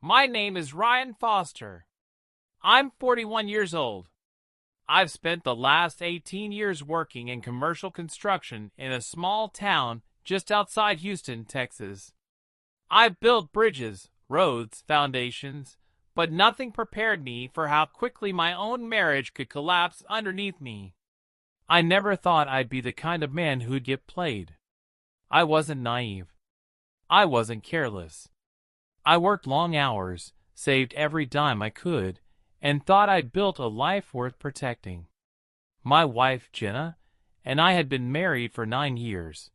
My name is Ryan Foster. I'm 41 years old. I've spent the last 18 years working in commercial construction in a small town just outside Houston, Texas. I've built bridges, roads, foundations, but nothing prepared me for how quickly my own marriage could collapse underneath me. I never thought I'd be the kind of man who'd get played. I wasn't naive. I wasn't careless. I worked long hours, saved every dime I could, and thought I'd built a life worth protecting. My wife, Jenna, and I had been married for 9 years.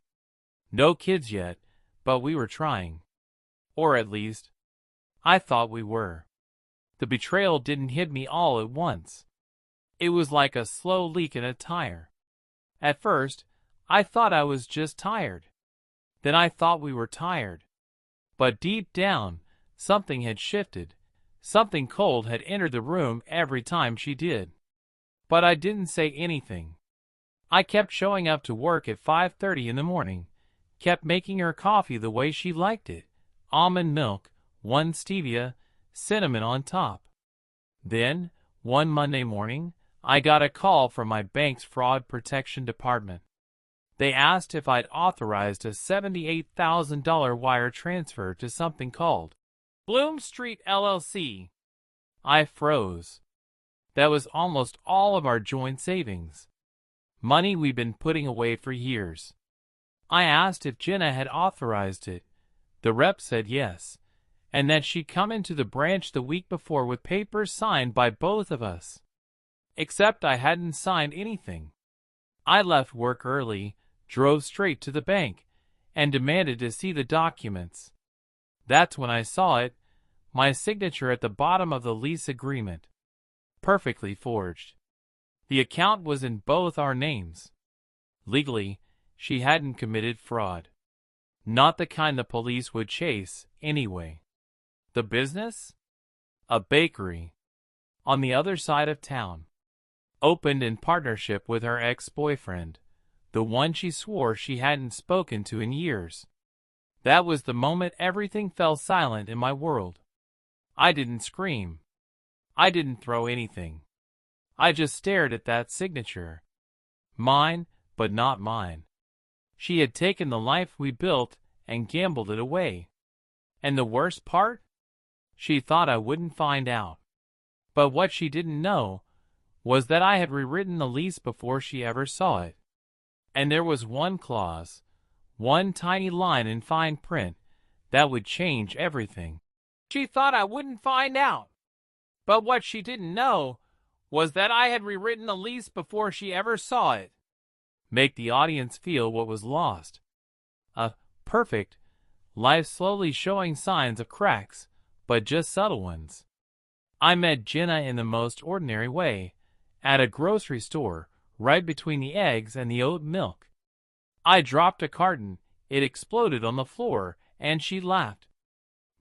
No kids yet, but we were trying. Or at least, I thought we were. The betrayal didn't hit me all at once. It was like a slow leak in a tire. At first, I thought I was just tired. Then I thought we were tired. But deep down, something had shifted. Something cold had entered the room every time she did. But I didn't say anything. I kept showing up to work at 5:30 in the morning, kept making her coffee the way she liked it, almond milk, 1 stevia, cinnamon on top. Then, one Monday morning, I got a call from my bank's fraud protection department. They asked if I'd authorized a $78,000 wire transfer to something called Bloom Street LLC. I froze. That was almost all of our joint savings. Money we'd been putting away for years. I asked if Jenna had authorized it. The rep said yes, and that she'd come into the branch the week before with papers signed by both of us. Except I hadn't signed anything. I left work early, drove straight to the bank, and demanded to see the documents. That's when I saw it, my signature at the bottom of the lease agreement. Perfectly forged. The account was in both our names. Legally, she hadn't committed fraud. Not the kind the police would chase, anyway. The business? A bakery. On the other side of town. Opened in partnership with her ex-boyfriend, the one she swore she hadn't spoken to in years. That was the moment everything fell silent in my world. I didn't scream. I didn't throw anything. I just stared at that signature. Mine, but not mine. She had taken the life we built and gambled it away. And the worst part? She thought I wouldn't find out. But what she didn't know was that I had rewritten the lease before she ever saw it. And there was one clause, one tiny line in fine print, that would change everything. She thought I wouldn't find out. But what she didn't know was that I had rewritten the lease before she ever saw it. Make the audience feel what was lost. A perfect life slowly showing signs of cracks, but just subtle ones. I met Jenna in the most ordinary way, at a grocery store, right between the eggs and the oat milk. I dropped a carton, it exploded on the floor, and she laughed.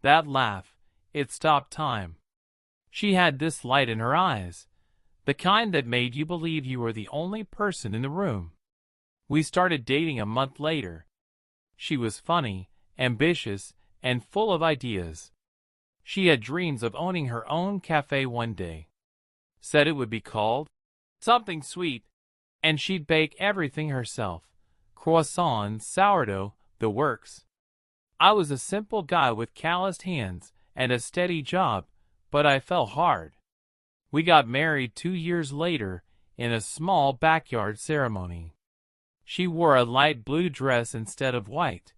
That laugh, it stopped time. She had this light in her eyes, the kind that made you believe you were the only person in the room. We started dating a month later. She was funny, ambitious, and full of ideas. She had dreams of owning her own cafe one day. Said it would be called something sweet, and she'd bake everything herself. Croissants, sourdough, the works. I was a simple guy with calloused hands and a steady job, but I fell hard. We got married 2 years later in a small backyard ceremony. She wore a light blue dress instead of white,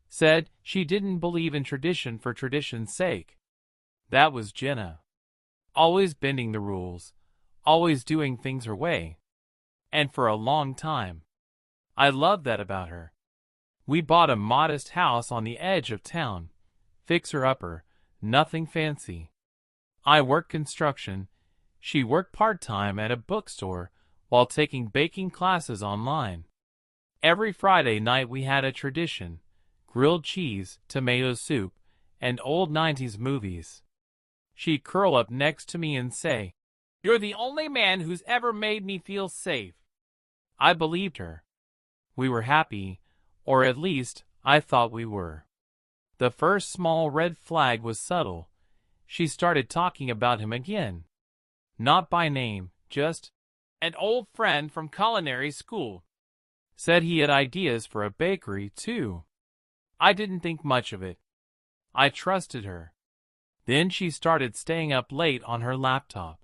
said she didn't believe in tradition for tradition's sake. That was Jenna. Always bending the rules, always doing things her way. And for a long time. I loved that about her. We bought a modest house on the edge of town, fixer-upper, nothing fancy. I worked construction, she worked part-time at a bookstore while taking baking classes online. Every Friday night we had a tradition, grilled cheese, tomato soup, and old 90s movies. She'd curl up next to me and say, "You're the only man who's ever made me feel safe." I believed her. We were happy, or at least, I thought we were. The first small red flag was subtle. she started talking about him again. Not by name, just an old friend from culinary school. Said he had ideas for a bakery, too. I didn't think much of it. I trusted her. Then she started staying up late on her laptop.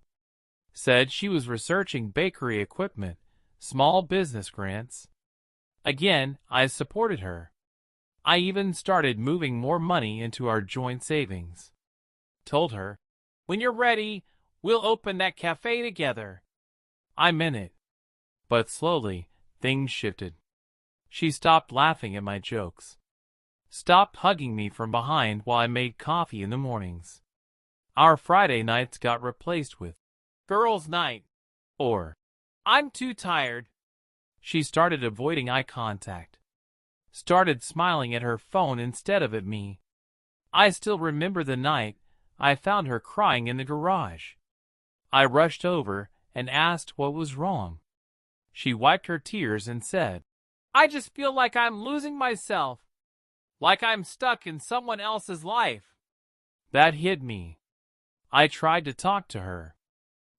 Said she was researching bakery equipment, small business grants. Again, I supported her. I even started moving more money into our joint savings. Told her, "When you're ready, we'll open that cafe together." I meant it. But slowly, things shifted. She stopped laughing at my jokes. Stopped hugging me from behind while I made coffee in the mornings. Our Friday nights got replaced with girls' night or "I'm too tired." She started avoiding eye contact. Started smiling at her phone instead of at me. I still remember the night I found her crying in the garage. I rushed over and asked what was wrong. She wiped her tears and said, "I just feel like I'm losing myself. Like I'm stuck in someone else's life." That hit me. I tried to talk to her.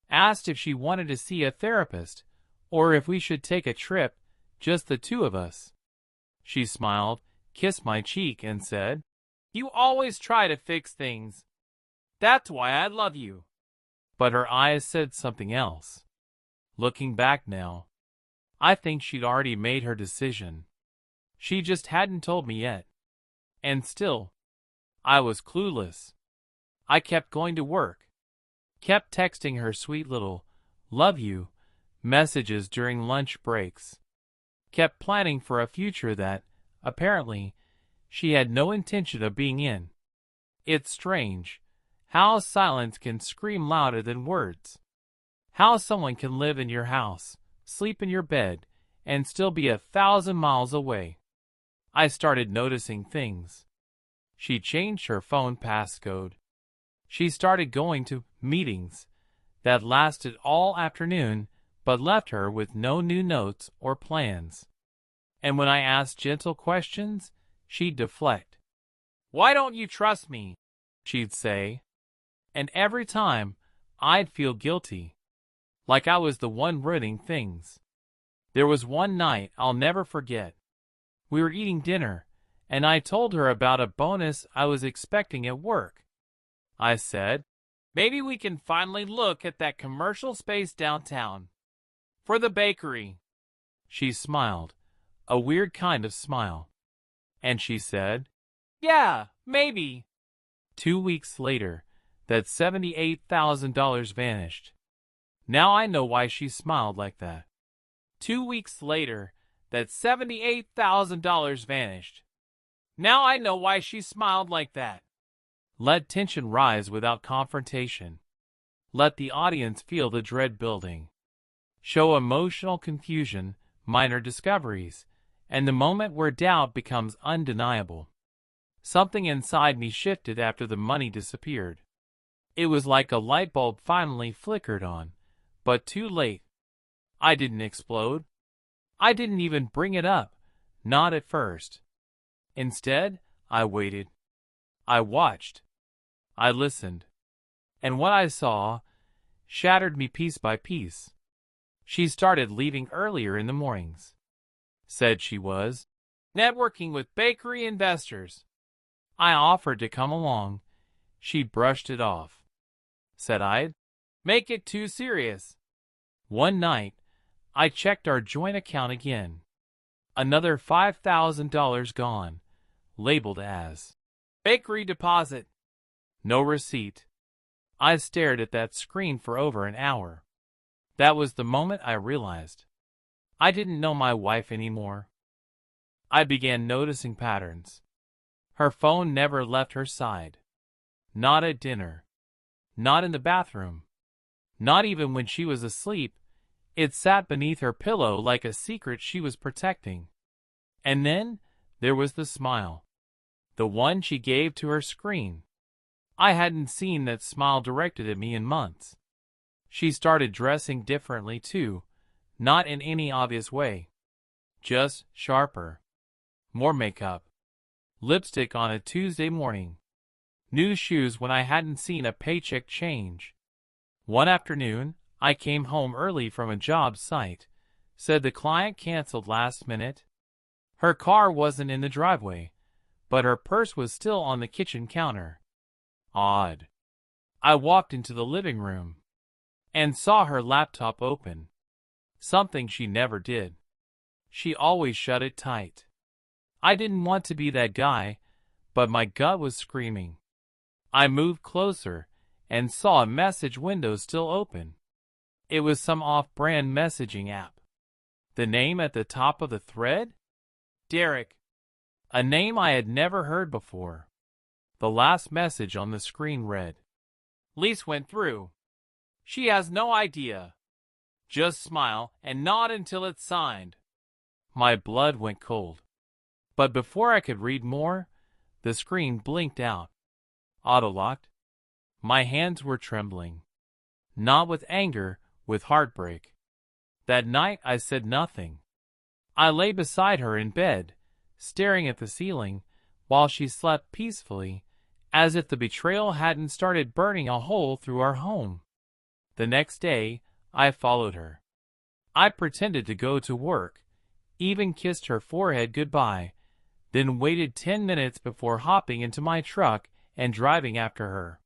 Asked if she wanted to see a therapist or if we should take a trip, just the two of us. She smiled, kissed my cheek, and said, "You always try to fix things. That's why I love you." But her eyes said something else. Looking back now, I think she'd already made her decision. She just hadn't told me yet. And still, I was clueless. I kept going to work. Kept texting her sweet little "love you" messages during lunch breaks. Kept planning for a future that, apparently, she had no intention of being in. It's strange how silence can scream louder than words. How someone can live in your house, sleep in your bed, and still be 1,000 miles away. I started noticing things. She changed her phone passcode. She started going to meetings that lasted all afternoon but left her with no new notes or plans. And when I asked gentle questions, she'd deflect. "Why don't you trust me?" she'd say. And every time, I'd feel guilty. Like I was the one ruining things. There was one night I'll never forget. We were eating dinner, and I told her about a bonus I was expecting at work. I said, "Maybe we can finally look at that commercial space downtown for the bakery." She smiled, a weird kind of smile. And she said, "Yeah, maybe." 2 weeks later, that $78,000 vanished. Now I know why she smiled like that. 2 weeks later, that $78,000 vanished. Now I know why she smiled like that. Let tension rise without confrontation. Let the audience feel the dread building. Show emotional confusion, minor discoveries, and the moment where doubt becomes undeniable. Something inside me shifted after the money disappeared. It was like a light bulb finally flickered on, but too late. I didn't explode. I didn't even bring it up, not at first. Instead, I waited. I watched. I listened. And what I saw shattered me piece by piece. She started leaving earlier in the mornings. Said she was networking with bakery investors. I offered to come along. She brushed it off. Said I'd make it too serious. One night, I checked our joint account again. Another $5,000 gone, labeled as bakery deposit. No receipt. I stared at that screen for over an hour. That was the moment I realized I didn't know my wife anymore. I began noticing patterns. Her phone never left her side. Not at dinner. Not in the bathroom. Not even when she was asleep. It sat beneath her pillow like a secret she was protecting. And then there was the smile. The one she gave to her screen. I hadn't seen that smile directed at me in months. She started dressing differently too, not in any obvious way. Just sharper. More makeup. Lipstick on a Tuesday morning. New shoes when I hadn't seen a paycheck change. One afternoon, I came home early from a job site. Said the client canceled last minute. Her car wasn't in the driveway, but her purse was still on the kitchen counter. Odd. I walked into the living room and saw her laptop open. Something she never did. She always shut it tight. I didn't want to be that guy, but my gut was screaming. I moved closer and saw a message window still open. It was some off-brand messaging app. The name at the top of the thread? Derek. A name I had never heard before. The last message on the screen read, "Lease went through. She has no idea. Just smile and nod until it's signed." My blood went cold. But before I could read more, the screen blinked out. Auto-locked. My hands were trembling. Not with anger, with heartbreak. That night I said nothing. I lay beside her in bed, staring at the ceiling, while she slept peacefully, as if the betrayal hadn't started burning a hole through our home. The next day, I followed her. I pretended to go to work, even kissed her forehead goodbye, then waited 10 minutes before hopping into my truck and driving after her.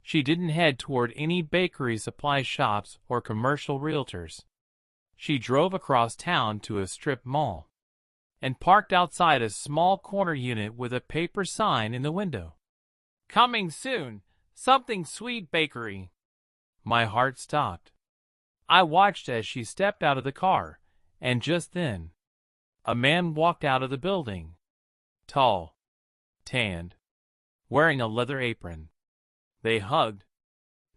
She didn't head toward any bakery supply shops or commercial realtors. She drove across town to a strip mall and parked outside a small corner unit with a paper sign in the window. "Coming soon, something sweet bakery." My heart stopped. I watched as she stepped out of the car, and just then, a man walked out of the building. Tall, tanned, wearing a leather apron. They hugged.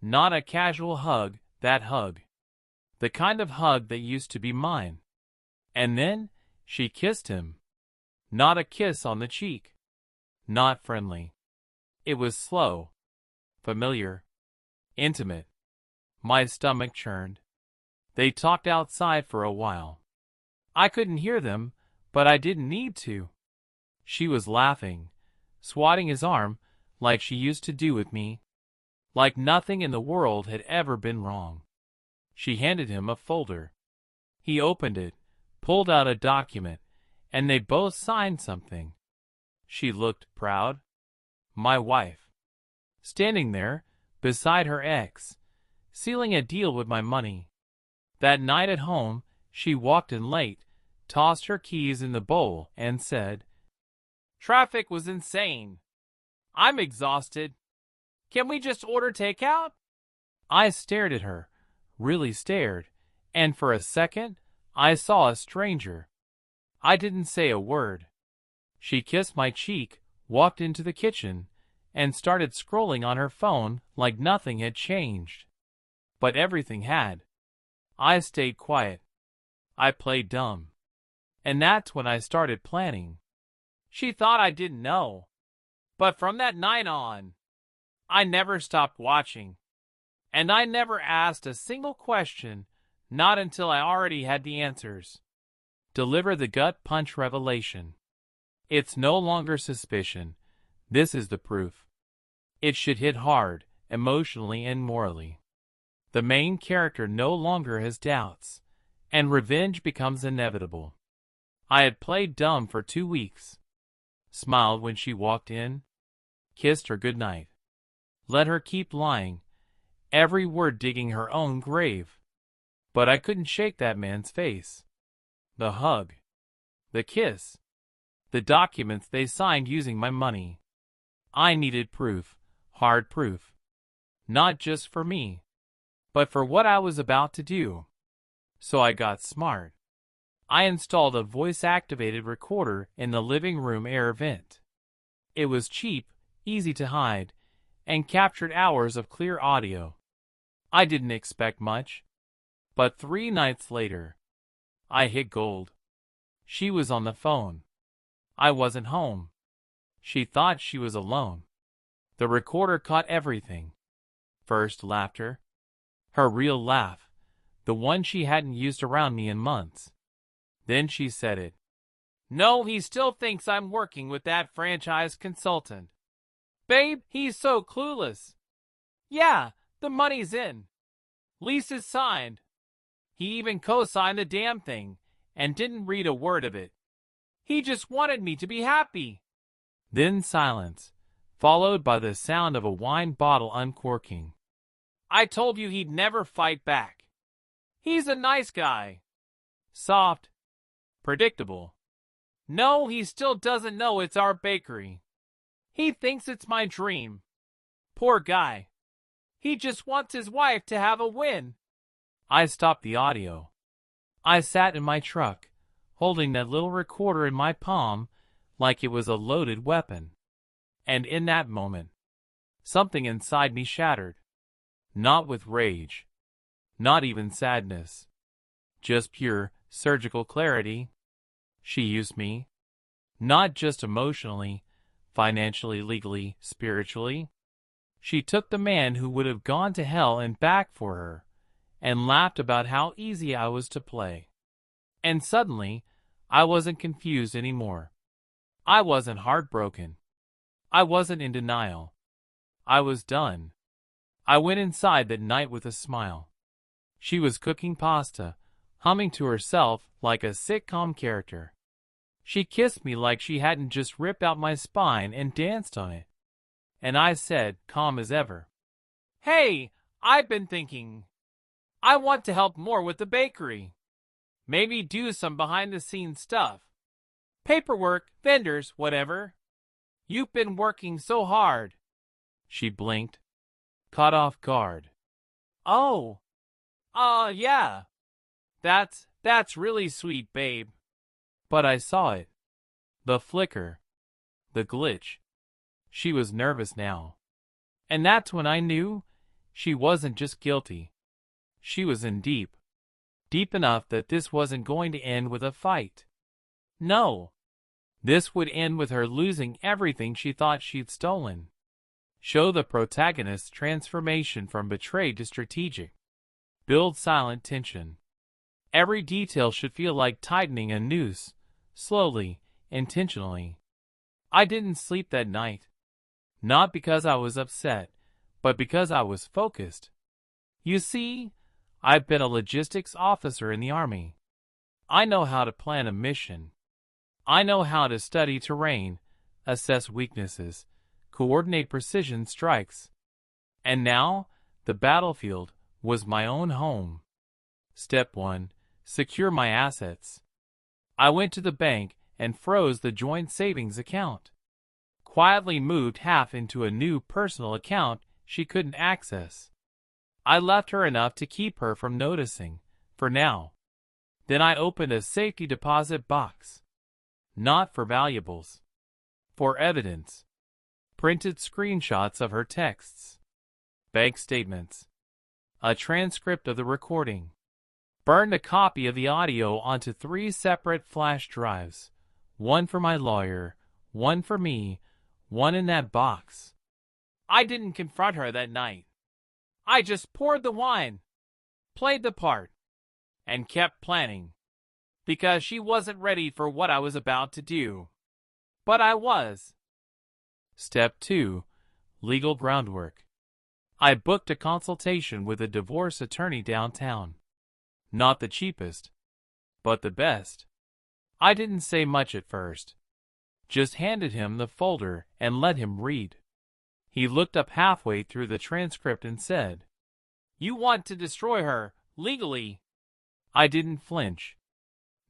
Not a casual hug, that hug. The kind of hug that used to be mine. And then she kissed him. Not a kiss on the cheek. Not friendly. It was slow, familiar, intimate. My stomach churned. They talked outside for a while. I couldn't hear them, but I didn't need to. She was laughing, swatting his arm like she used to do with me. Like nothing in the world had ever been wrong. She handed him a folder. He opened it, pulled out a document, and they both signed something. She looked proud. My wife. Standing there, beside her ex, sealing a deal with my money. That night at home, she walked in late, tossed her keys in the bowl, and said, "Traffic was insane. I'm exhausted. Can we just order takeout?" I stared at her, really stared, and for a second, I saw a stranger. I didn't say a word. She kissed my cheek, walked into the kitchen, and started scrolling on her phone like nothing had changed. But everything had. I stayed quiet. I played dumb. And that's when I started planning. She thought I didn't know. But from that night on, I never stopped watching. And I never asked a single question, not until I already had the answers. Deliver the gut punch revelation. It's no longer suspicion. This is the proof. It should hit hard, emotionally and morally. The main character no longer has doubts, and revenge becomes inevitable. I had played dumb for 2 weeks. Smiled when she walked in. Kissed her goodnight. Let her keep lying, every word digging her own grave. But I couldn't shake that man's face. The hug. The kiss. The documents they signed using my money. I needed proof, hard proof. Not just for me, but for what I was about to do. So I got smart. I installed a voice-activated recorder in the living room air vent. It was cheap, easy to hide, and captured hours of clear audio. I didn't expect much. But 3 nights later, I hit gold. She was on the phone. I wasn't home. She thought she was alone. The recorder caught everything. First laughter. Her real laugh. The one she hadn't used around me in months. Then she said it. "No, he still thinks I'm working with that franchise consultant." Babe, he's so clueless. Yeah, the money's in. Lease is signed. He even co-signed the damn thing and didn't read a word of it. He just wanted me to be happy. Then silence, followed by the sound of a wine bottle uncorking. I told you he'd never fight back. He's a nice guy. Soft. Predictable. No, he still doesn't know it's our bakery. He thinks it's my dream. Poor guy. He just wants his wife to have a win. I stopped the audio. I sat in my truck, holding that little recorder in my palm like it was a loaded weapon. And in that moment, something inside me shattered. Not with rage. Not even sadness. Just pure, surgical clarity. She used me. Not just emotionally, financially, legally, spiritually. She took the man who would have gone to hell and back for her, and laughed about how easy I was to play. And suddenly, I wasn't confused anymore. I wasn't heartbroken. I wasn't in denial. I was done. I went inside that night with a smile. She was cooking pasta, humming to herself like a sitcom character. She kissed me like she hadn't just ripped out my spine and danced on it. And I said, calm as ever, "Hey, I've been thinking. I want to help more with the bakery. Maybe do some behind-the-scenes stuff. Paperwork, vendors, whatever. You've been working so hard." She blinked, caught off guard. "Oh, yeah. That's really sweet, babe." But I saw it. The flicker. The glitch. She was nervous now. And that's when I knew she wasn't just guilty. She was in deep. Deep enough that this wasn't going to end with a fight. No. This would end with her losing everything she thought she'd stolen. Show the protagonist's transformation from betrayed to strategic. Build silent tension. Every detail should feel like tightening a noose, slowly, intentionally. I didn't sleep that night. Not because I was upset, but because I was focused. You see, I've been a logistics officer in the Army. I know how to plan a mission. I know how to study terrain, assess weaknesses, coordinate precision strikes. And now, the battlefield was my own home. Step 1. Secure my assets. I went to the bank and froze the joint savings account. Quietly moved half into a new personal account she couldn't access. I left her enough to keep her from noticing, for now. Then I opened a safety deposit box. Not for valuables. For evidence. Printed screenshots of her texts. Bank statements. A transcript of the recording. Burned a copy of the audio onto 3 separate flash drives. One for my lawyer, one for me, one in that box. I didn't confront her that night. I just poured the wine, played the part, and kept planning. Because she wasn't ready for what I was about to do. But I was. Step 2. Legal groundwork. I booked a consultation with a divorce attorney downtown. Not the cheapest, but the best. I didn't say much at first. Just handed him the folder and let him read. He looked up halfway through the transcript and said, "You want to destroy her, legally." I didn't flinch.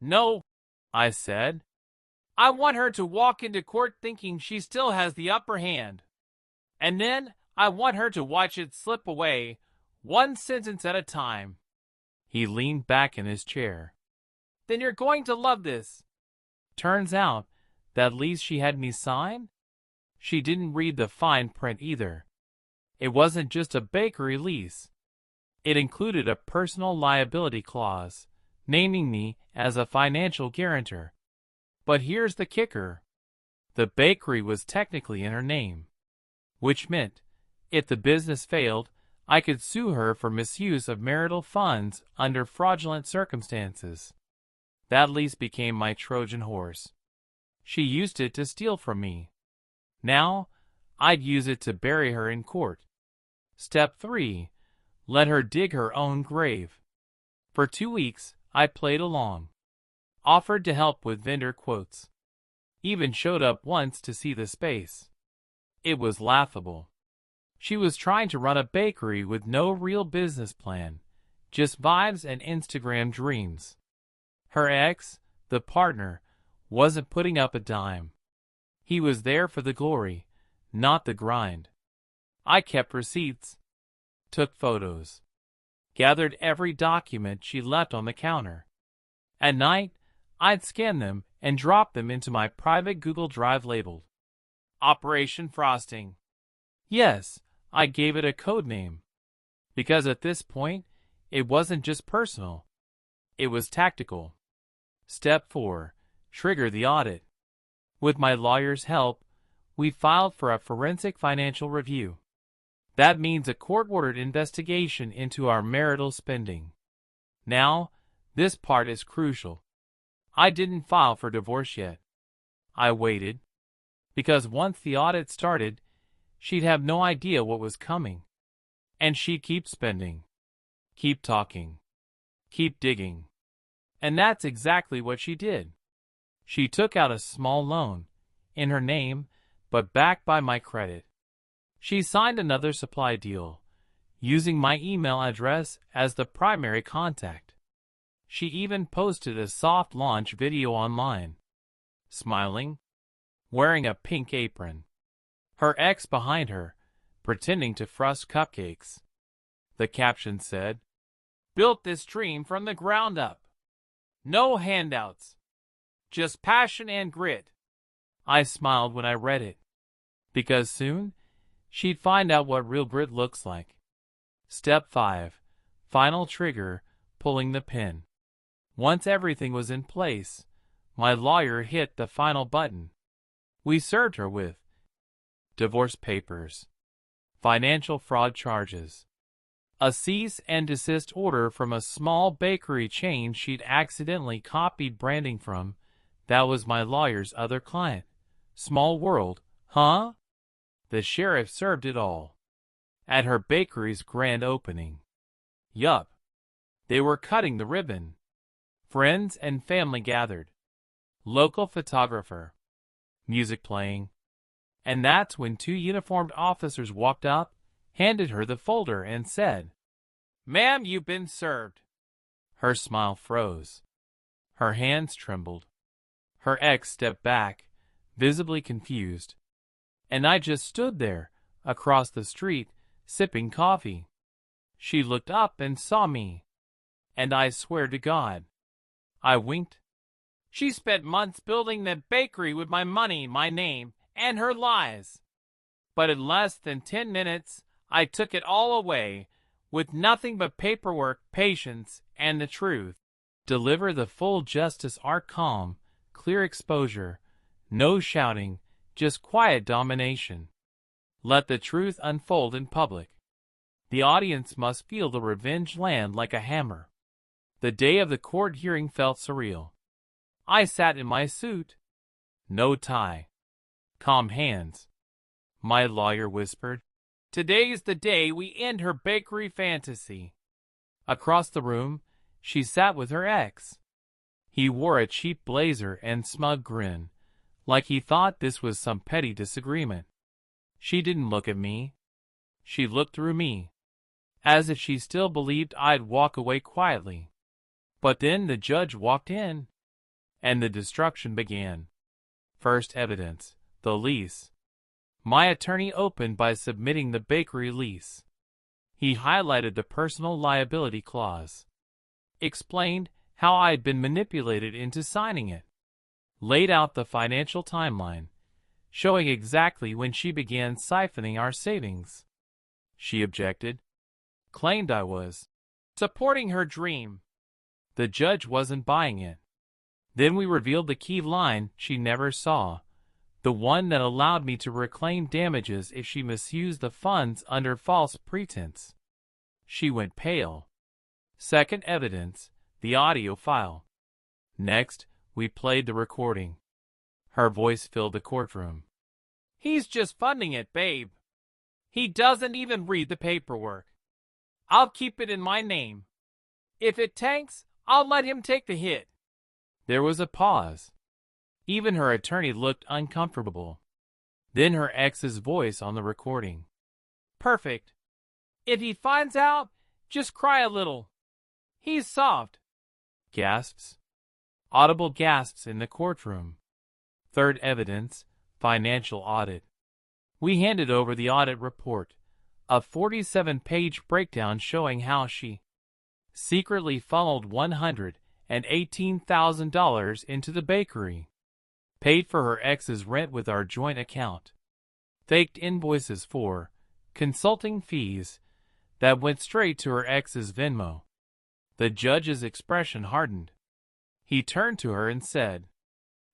"No," I said. "I want her to walk into court thinking she still has the upper hand. And then I want her to watch it slip away, one sentence at a time." He leaned back in his chair. "Then you're going to love this." Turns out, that lease she had me sign? She didn't read the fine print either. It wasn't just a bakery lease. It included a personal liability clause, naming me as a financial guarantor. But here's the kicker. The bakery was technically in her name, which meant, if the business failed, I could sue her for misuse of marital funds under fraudulent circumstances. That lease became my Trojan horse. She used it to steal from me. Now, I'd use it to bury her in court. Step 3. Let her dig her own grave. For 2 weeks, I played along. Offered to help with vendor quotes. Even showed up once to see the space. It was laughable. She was trying to run a bakery with no real business plan, just vibes and Instagram dreams. Her ex, the partner, wasn't putting up a dime. He was there for the glory, not the grind. I kept receipts, took photos, gathered every document she left on the counter. At night, I'd scan them and drop them into my private Google Drive labeled Operation Frosting. Yes, I gave it a code name. Because at this point, it wasn't just personal. It was tactical. Step 4. Trigger the audit. With my lawyer's help, we filed for a forensic financial review. That means a court-ordered investigation into our marital spending. Now, this part is crucial. I didn't file for divorce yet. I waited. Because once the audit started, she'd have no idea what was coming. And she'd keep spending. Keep talking. Keep digging. And that's exactly what she did. She took out a small loan, in her name, but backed by my credit. She signed another supply deal, using my email address as the primary contact. She even posted a soft launch video online. Smiling, wearing a pink apron. Her ex behind her, pretending to frost cupcakes. The caption said, "Built this dream from the ground up. No handouts. Just passion and grit." I smiled when I read it. Because soon, she'd find out what real grit looks like. Step 5. Final trigger, pulling the pin. Once everything was in place, my lawyer hit the final button. We served her with divorce papers, financial fraud charges, a cease and desist order from a small bakery chain she'd accidentally copied branding from. That was my lawyer's other client. Small world, huh? The sheriff served it all. At her bakery's grand opening. Yup. They were cutting the ribbon. Friends and family gathered. Local photographer. Music playing. And that's when 2 uniformed officers walked up, handed her the folder and said, "Ma'am, you've been served." Her smile froze. Her hands trembled. Her ex stepped back, visibly confused. And I just stood there, across the street, sipping coffee. She looked up and saw me. And I swear to God, I winked. She spent months building that bakery with my money, my name, and her lies. But in less than 10 minutes, I took it all away, with nothing but paperwork, patience, and the truth. Deliver the full justice art calm, clear exposure, no shouting, just quiet domination. Let the truth unfold in public. The audience must feel the revenge land like a hammer. The day of the court hearing felt surreal. I sat in my suit. No tie. Calm hands. My lawyer whispered, "Today's the day we end her bakery fantasy." Across the room, she sat with her ex. He wore a cheap blazer and smug grin, like he thought this was some petty disagreement. She didn't look at me. She looked through me, as if she still believed I'd walk away quietly. But then the judge walked in, and the destruction began. First evidence, the lease. My attorney opened by submitting the bakery lease. He highlighted the personal liability clause, explained how I'd been manipulated into signing it, laid out the financial timeline, showing exactly when she began siphoning our savings. She objected, claimed I was supporting her dream. The judge wasn't buying it. Then we revealed the key line she never saw, the one that allowed me to reclaim damages if she misused the funds under false pretense. She went pale. Second evidence, the audio file. Next, we played the recording. Her voice filled the courtroom. He's just funding it, babe. He doesn't even read the paperwork. I'll keep it in my name. If it tanks, I'll let him take the hit." There was a pause. Even her attorney looked uncomfortable. Then her ex's voice on the recording. "Perfect. If he finds out, just cry a little. He's soft." Gasps. Audible gasps in the courtroom. Third evidence, financial audit. We handed over the audit report, a 47-page breakdown showing how she secretly funneled $118,000 into the bakery, paid for her ex's rent with our joint account, faked invoices for consulting fees that went straight to her ex's Venmo. The judge's expression hardened. He turned to her and said,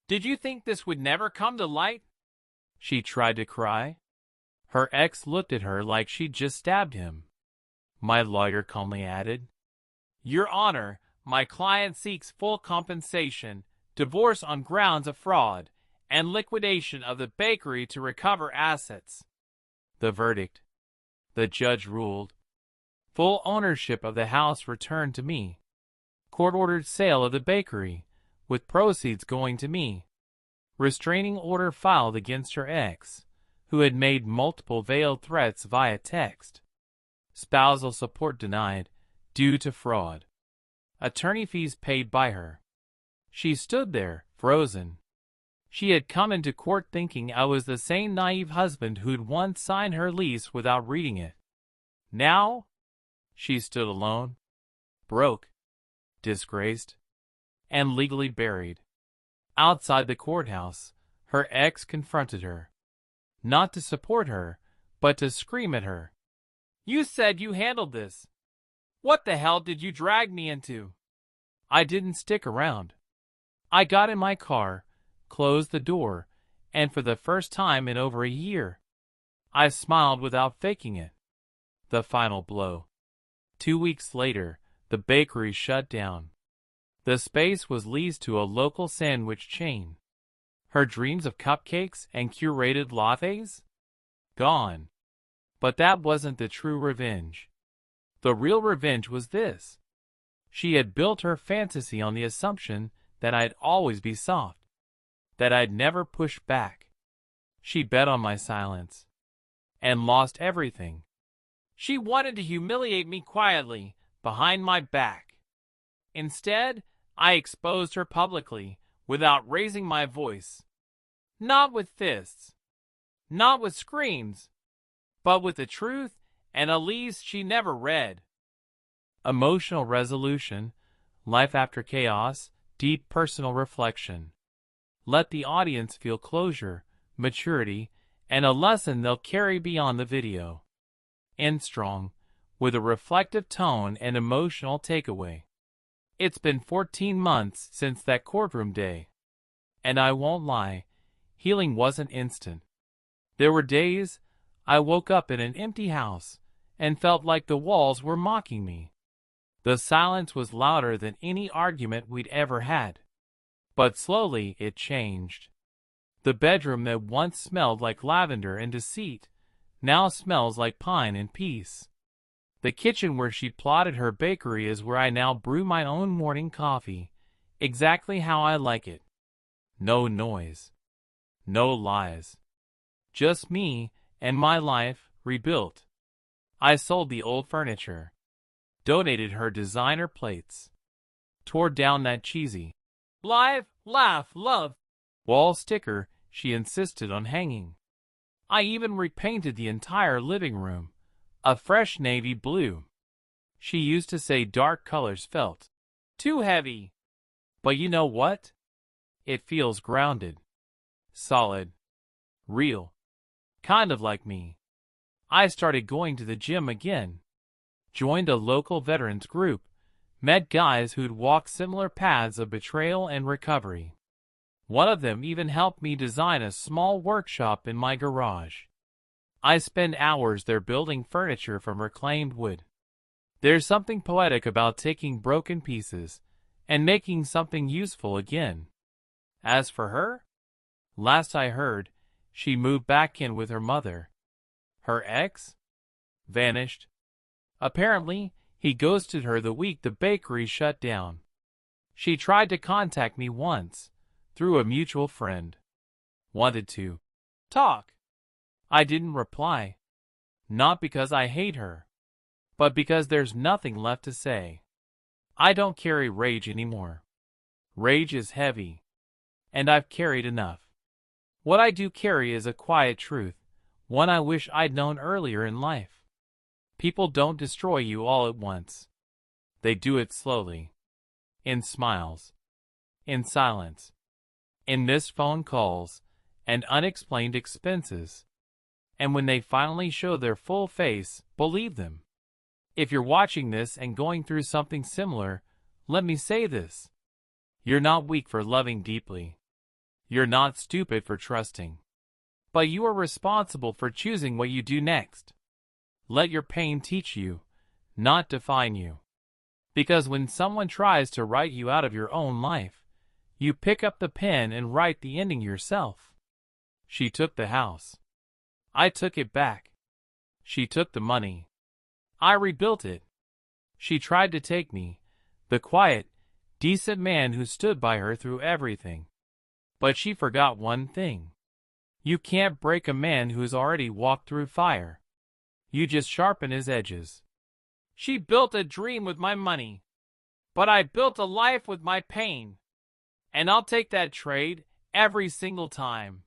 "Did you think this would never come to light?" She tried to cry. Her ex looked at her like she'd just stabbed him. My lawyer calmly added, "Your Honor, my client seeks full compensation, divorce on grounds of fraud, and liquidation of the bakery to recover assets." The verdict. The judge ruled. Full ownership of the house returned to me. Court-ordered sale of the bakery, with proceeds going to me. Restraining order filed against her ex, who had made multiple veiled threats via text. Spousal support denied, due to fraud. Attorney fees paid by her. She stood there, frozen. She had come into court thinking I was the same naive husband who'd once signed her lease without reading it. Now, she stood alone, broke, disgraced, and legally buried. Outside the courthouse, her ex confronted her. Not to support her, but to scream at her. "You said you handled this. What the hell did you drag me into?" I didn't stick around. I got in my car, closed the door, and for the first time in over a year, I smiled without faking it. The final blow. 2 weeks later, the bakery shut down. The space was leased to a local sandwich chain. Her dreams of cupcakes and curated lattes? Gone. But that wasn't the true revenge. The real revenge was this. She had built her fantasy on the assumption that I'd always be soft, that I'd never push back. She bet on my silence, and lost everything. She wanted to humiliate me quietly, behind my back. Instead, I exposed her publicly, without raising my voice. Not with fists, not with screams, but with the truth and a lease she never read. Emotional resolution, life after chaos, deep personal reflection. Let the audience feel closure, maturity, and a lesson they'll carry beyond the video. End strong, with a reflective tone and emotional takeaway. It's been 14 months since that courtroom day. And I won't lie, healing wasn't instant. There were days I woke up in an empty house and felt like the walls were mocking me. The silence was louder than any argument we'd ever had. But slowly it changed. The bedroom that once smelled like lavender and deceit now smells like pine and peace. The kitchen where she plotted her bakery is where I now brew my own morning coffee, exactly how I like it. No noise. No lies. Just me and my life rebuilt. I sold the old furniture. Donated her designer plates. Tore down that cheesy live, laugh, love wall sticker she insisted on hanging. I even repainted the entire living room, a fresh navy blue. She used to say dark colors felt too heavy. But you know what? It feels grounded, solid, real, kind of like me. I started going to the gym again, joined a local veterans group, met guys who'd walked similar paths of betrayal and recovery. One of them even helped me design a small workshop in my garage. I spend hours there building furniture from reclaimed wood. There's something poetic about taking broken pieces and making something useful again. As for her, last I heard, She moved back in with her mother. Her ex? Vanished. Apparently, he ghosted her the week the bakery shut down. She tried to contact me once, through a mutual friend. Wanted to talk. I didn't reply. Not because I hate her, but because there's nothing left to say. I don't carry rage anymore. Rage is heavy, and I've carried enough. What I do carry is a quiet truth, one I wish I'd known earlier in life. People don't destroy you all at once. They do it slowly. In smiles. In silence. In missed phone calls and unexplained expenses. And when they finally show their full face, believe them. If you're watching this and going through something similar, let me say this. You're not weak for loving deeply. You're not stupid for trusting. But you are responsible for choosing what you do next. Let your pain teach you, not define you. Because when someone tries to write you out of your own life, you pick up the pen and write the ending yourself. She took the house. I took it back. She took the money. I rebuilt it. She tried to take me, the quiet, decent man who stood by her through everything. But she forgot one thing. You can't break a man who's already walked through fire. You just sharpen his edges. She built a dream with my money, but I built a life with my pain. And I'll take that trade every single time.